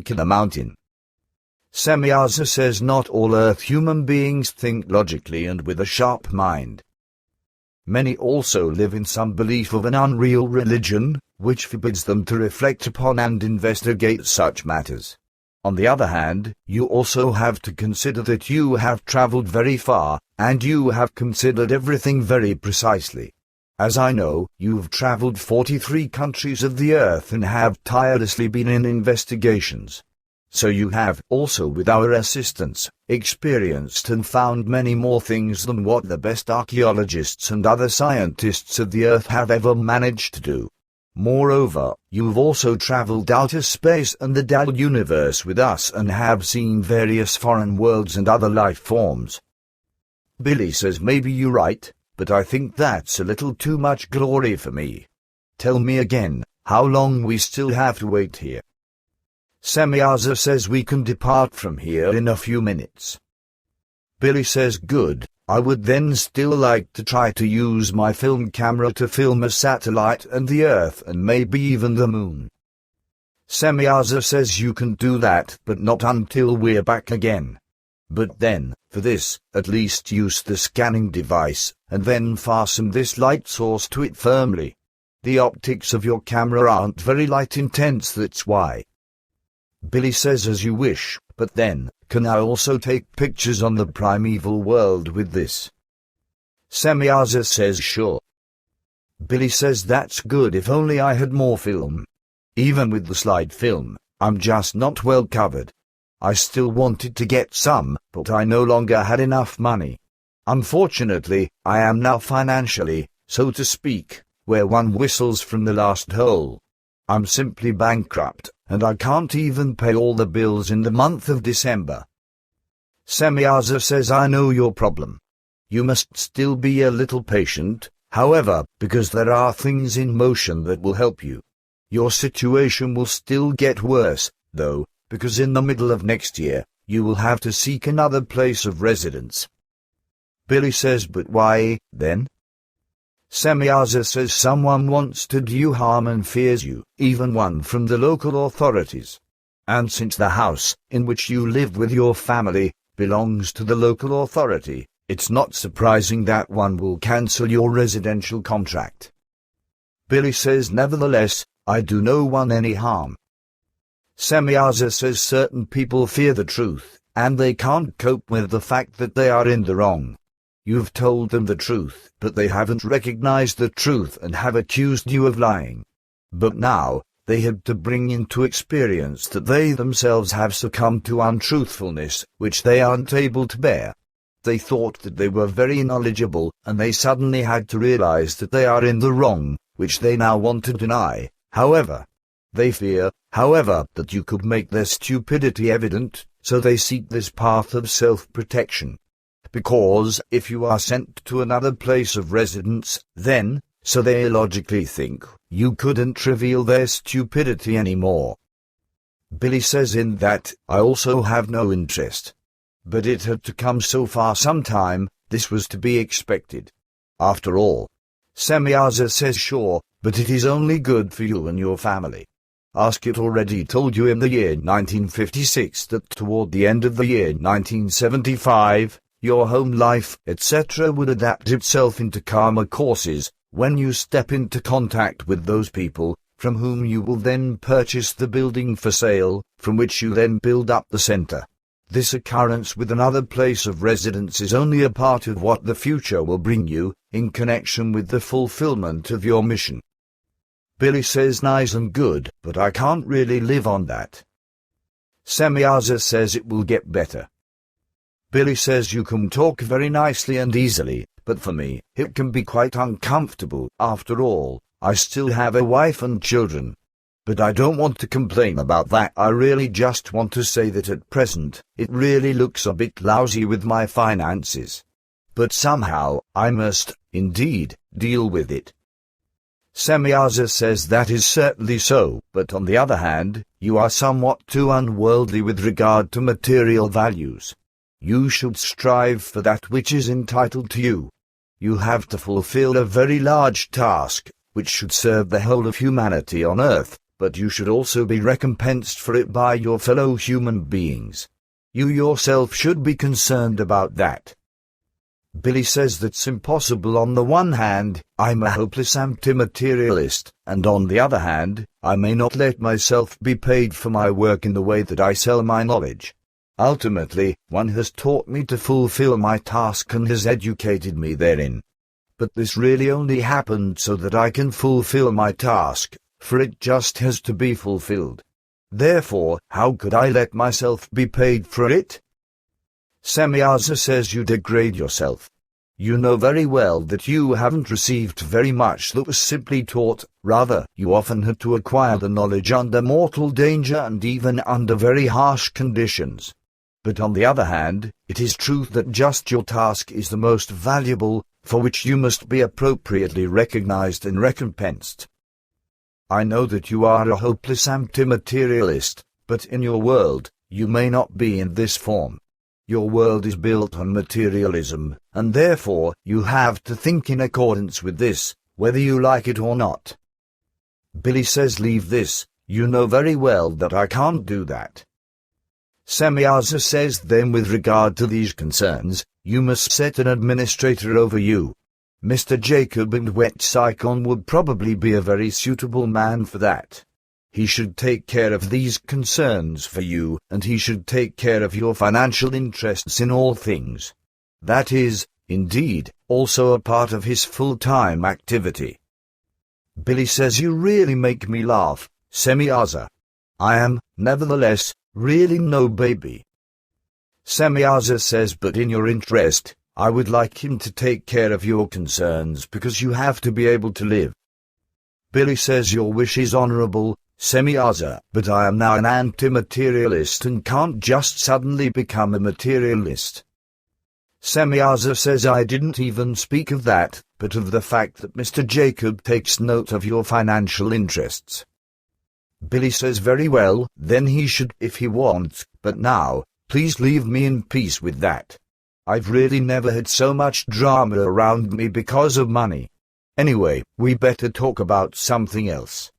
in a mountain. Semyaza says not all Earth human beings think logically and with a sharp mind. Many also live in some belief of an unreal religion, which forbids them to reflect upon and investigate such matters. On the other hand, you also have to consider that you have traveled very far, and you have considered everything very precisely. As I know, you've traveled 43 countries of the earth and have tirelessly been in investigations. So you have, also with our assistance, experienced and found many more things than what the best archaeologists and other scientists of the earth have ever managed to do. Moreover, you've also traveled outer space and the dual universe with us and have seen various foreign worlds and other life forms. Billy says maybe you're right, but I think that's a little too much glory for me. Tell me again, how long we still have to wait here? Semyaza says we can depart from here in a few minutes. Billy says good, I would then still like to try to use my film camera to film a satellite and the Earth and maybe even the Moon. Semyaza says you can do that but not until we're back again. But then, for this, at least use the scanning device, and then fasten this light source to it firmly. The optics of your camera aren't very light intense, that's why. Billy says as you wish, but then, can I also take pictures on the primeval world with this? Semyaza says sure. Billy says that's good if only I had more film. Even with the slide film, I'm just not well covered. I still wanted to get some, but I no longer had enough money. Unfortunately, I am now financially, so to speak, where one whistles from the last hole. I'm simply bankrupt, and I can't even pay all the bills in the month of December. Semyaza says I know your problem. You must still be a little patient, however, because there are things in motion that will help you. Your situation will still get worse, though, because in the middle of next year, you will have to seek another place of residence. Billy says but why, then? Semyaza says someone wants to do you harm and fears you, even one from the local authorities. And since the house, in which you live with your family, belongs to the local authority, it's not surprising that one will cancel your residential contract. Billy says nevertheless, I do no one any harm. Semyaza says certain people fear the truth, and they can't cope with the fact that they are in the wrong. You've told them the truth, but they haven't recognized the truth and have accused you of lying. But now, they have to bring into experience that they themselves have succumbed to untruthfulness, which they aren't able to bear. They thought that they were very knowledgeable, and they suddenly had to realize that they are in the wrong, which they now want to deny. However, they fear, however, that you could make their stupidity evident, so they seek this path of self-protection. Because if you are sent to another place of residence, then, so they illogically think, you couldn't reveal their stupidity anymore. Billy says in that, I also have no interest. But it had to come so far sometime, this was to be expected. After all. Semyaza says sure, but it is only good for you and your family. Ask it already told you in the year 1956 that toward the end of the year 1975, your home life, etc. would adapt itself into karma courses, when you step into contact with those people, from whom you will then purchase the building for sale, from which you then build up the center. This occurrence with another place of residence is only a part of what the future will bring you, in connection with the fulfillment of your mission. Billy says nice and good, but I can't really live on that. Semyaza says it will get better. Billy says you can talk very nicely and easily, but for me, it can be quite uncomfortable. After all, I still have a wife and children. But I don't want to complain about that. I really just want to say that at present, it really looks a bit lousy with my finances. But somehow, I must, indeed, deal with it. Semyaza says that is certainly so, but on the other hand, you are somewhat too unworldly with regard to material values. You should strive for that which is entitled to you. You have to fulfill a very large task, which should serve the whole of humanity on earth, but you should also be recompensed for it by your fellow human beings. You yourself should be concerned about that. Billy says that's impossible. On the one hand, I'm a hopeless anti-materialist, and on the other hand, I may not let myself be paid for my work in the way that I sell my knowledge. Ultimately, one has taught me to fulfill my task and has educated me therein. But this really only happened so that I can fulfill my task, for it just has to be fulfilled. Therefore, how could I let myself be paid for it? Semyaza says you degrade yourself. You know very well that you haven't received very much that was simply taught, rather, you often had to acquire the knowledge under mortal danger and even under very harsh conditions. But on the other hand, it is true that just your task is the most valuable, for which you must be appropriately recognized and recompensed. I know that you are a hopeless anti-materialist, but in your world, you may not be in this form. Your world is built on materialism, and therefore you have to think in accordance with this, whether you like it or not. Billy says leave this, you know very well that I can't do that. Semyaza says then with regard to these concerns, you must set an administrator over you. Mr. Jacob and Wetsaikon would probably be a very suitable man for that. He should take care of these concerns for you, and he should take care of your financial interests in all things. That is, indeed, also a part of his full-time activity. Billy says you really make me laugh, Semyaza. I am, nevertheless, really no baby. Semyaza says but in your interest, I would like him to take care of your concerns because you have to be able to live. Billy says your wish is honorable, Semyaza, but I am now an anti-materialist and can't just suddenly become a materialist. Semyaza says I didn't even speak of that, but of the fact that Mr. Jacob takes note of your financial interests. Billy says very well, then he should if he wants, but now, please leave me in peace with that. I've really never had so much drama around me because of money. Anyway, we better talk about something else.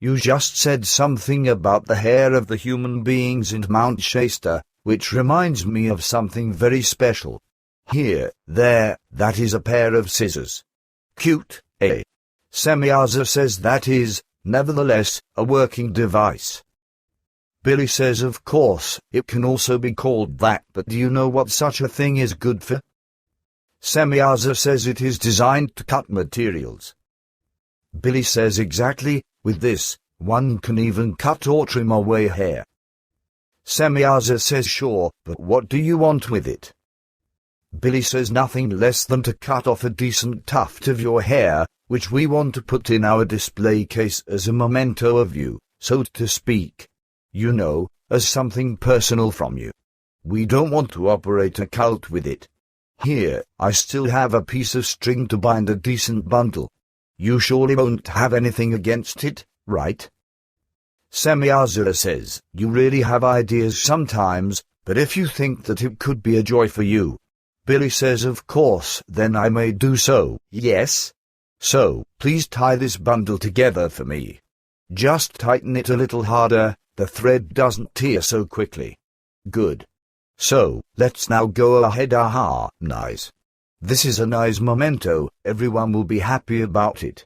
You just said something about the hair of the human beings in Mount Shasta, which reminds me of something very special. Here, there, that is a pair of scissors. Cute, eh? Semyaza says that is, nevertheless, a working device. Billy says of course, it can also be called that, but do you know what such a thing is good for? Semyaza says it is designed to cut materials. Billy says exactly, with this, one can even cut or trim away hair. Semyaza says sure, but what do you want with it? Billy says nothing less than to cut off a decent tuft of your hair, which we want to put in our display case as a memento of you, so to speak. You know, as something personal from you. We don't want to operate a cult with it. Here, I still have a piece of string to bind a decent bundle. You surely won't have anything against it, right? Semyaza says, you really have ideas sometimes, but if you think that it could be a joy for you. Billy says of course, then I may do so, yes? So, please tie this bundle together for me. Just tighten it a little harder, the thread doesn't tear so quickly. Good. So, let's now go ahead. Aha, nice. This is a nice memento, everyone will be happy about it.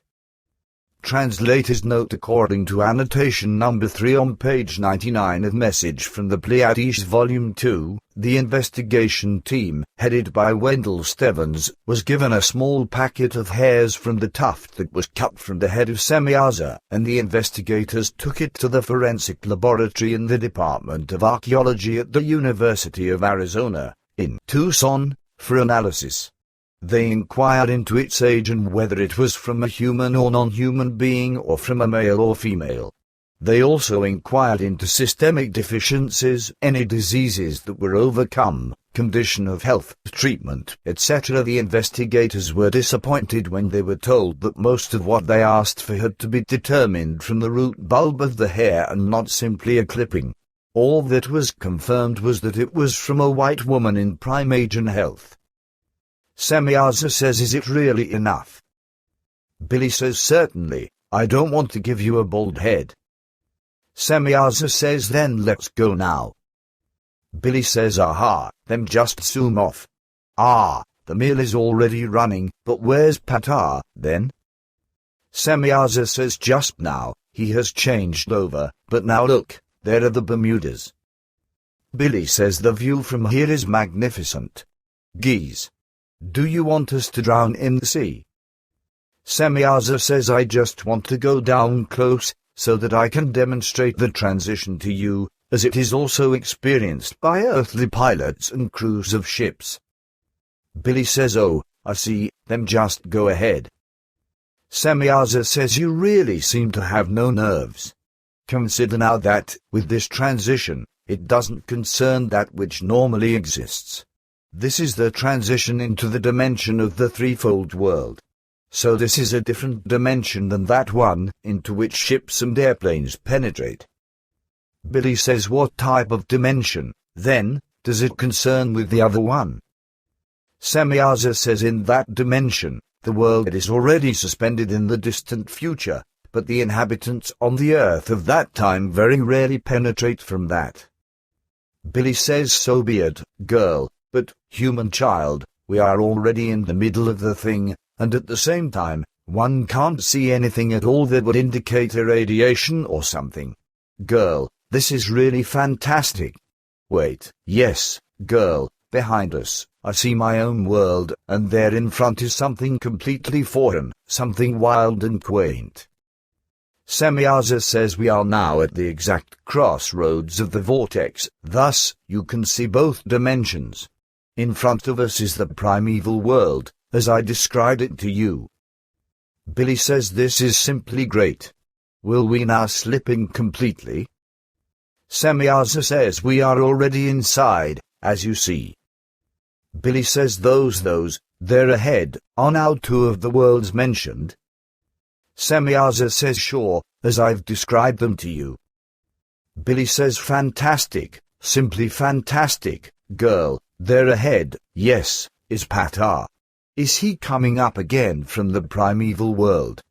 Translator's note: according to annotation number 3 on page 99 of Message from the Pleiades Volume 2, the investigation team, headed by Wendell Stevens, was given a small packet of hairs from the tuft that was cut from the head of Semyaza, and the investigators took it to the forensic laboratory in the Department of Archaeology at the University of Arizona, in Tucson, for analysis. They inquired into its age and whether it was from a human or non-human being or from a male or female. They also inquired into systemic deficiencies, any diseases that were overcome, condition of health, treatment, etc. The investigators were disappointed when they were told that most of what they asked for had to be determined from the root bulb of the hair and not simply a clipping. All that was confirmed was that it was from a white woman in prime age and health. Semyaza says, is it really enough? Billy says, certainly, I don't want to give you a bald head. Semyaza says then let's go now. Billy says aha, then just zoom off. Ah, the mill is already running, but where's Patar, then? Semyaza says just now, he has changed over, but now look, there are the Bermudas. Billy says the view from here is magnificent. Geese. Do you want us to drown in the sea? Semyaza says I just want to go down close, so that I can demonstrate the transition to you, as it is also experienced by earthly pilots and crews of ships. Billy says oh, I see, then just go ahead. Semyaza says you really seem to have no nerves. Consider now that, with this transition, it doesn't concern that which normally exists. This is the transition into the dimension of the threefold world. So this is a different dimension than that one into which ships and airplanes penetrate. Billy says what type of dimension, then, does it concern with the other one? Semyaza says in that dimension, the world is already suspended in the distant future, but the inhabitants on the earth of that time very rarely penetrate from that. Billy says so be it, girl, but, human child, we are already in the middle of the thing, and at the same time, one can't see anything at all that would indicate irradiation or something. Girl, this is really fantastic. Wait, yes, girl, behind us, I see my own world, and there in front is something completely foreign, something wild and quaint. Semyaza says we are now at the exact crossroads of the vortex, thus, you can see both dimensions. In front of us is the primeval world, as I described it to you. Billy says this is simply great. Will we now slip in completely? Semyaza says we are already inside, as you see. Billy says those, there ahead, are now two of the worlds mentioned. Semyaza says sure, as I've described them to you. Billy says fantastic, simply fantastic, girl, there ahead, yes, is Patar. Is he coming up again from the primeval world?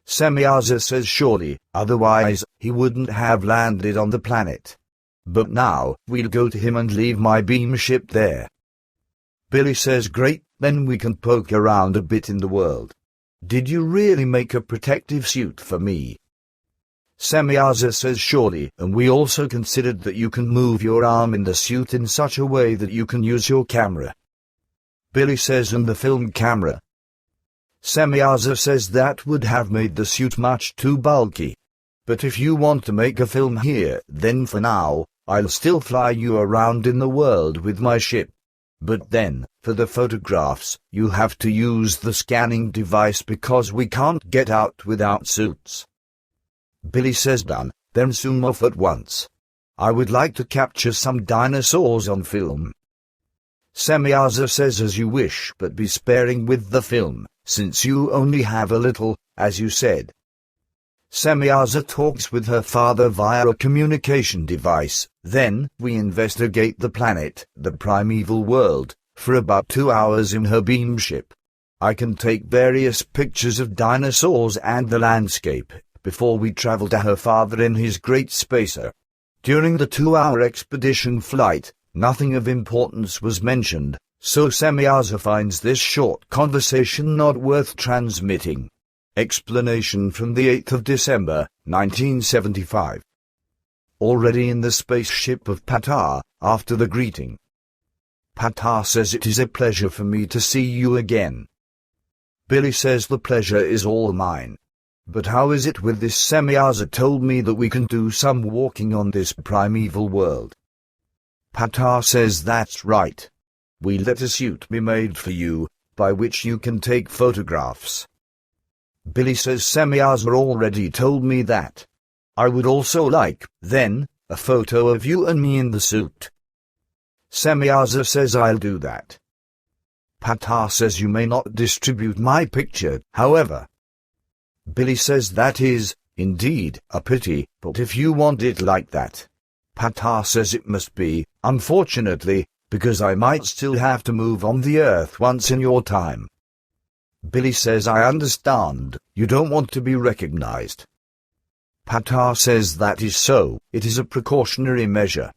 Semyaza says surely, otherwise, he wouldn't have landed on the planet. But now, we'll go to him and leave my beam ship there. Billy says great, then we can poke around a bit in the world. Did you really make a protective suit for me? Semyaza says surely, and we also considered that you can move your arm in the suit in such a way that you can use your camera. Billy says and the film camera. Semyaza says that would have made the suit much too bulky. But if you want to make a film here, then for now, I'll still fly you around in the world with my ship. But then, for the photographs, you have to use the scanning device because we can't get out without suits. Billy says done, then zoom off at once. I would like to capture some dinosaurs on film. Semyaza says as you wish, but be sparing with the film, since you only have a little, as you said. Semyaza talks with her father via a communication device, then, we investigate the planet, the primeval world, for about 2 hours in her beam ship. I can take various pictures of dinosaurs and the landscape, before we travel to her father in his great spacer. During the 2-hour expedition flight, nothing of importance was mentioned, so Semyaza finds this short conversation not worth transmitting. Explanation from the 8th of December, 1975. Already in the spaceship of Patar, after the greeting. Patar says it is a pleasure for me to see you again. Billy says the pleasure is all mine. But how is it with this? Semyaza told me that we can do some walking on this primeval world. Patar says that's right. We let a suit be made for you, by which you can take photographs. Billy says Semyaza already told me that. I would also like, then, a photo of you and me in the suit. Semyaza says I'll do that. Patar says you may not distribute my picture, however. Billy says that is, indeed, a pity, but if you want it like that. Patar says it must be, unfortunately, because I might still have to move on the earth once in your time. Billy says I understand, you don't want to be recognized. Ptah says that is so. It is a precautionary measure.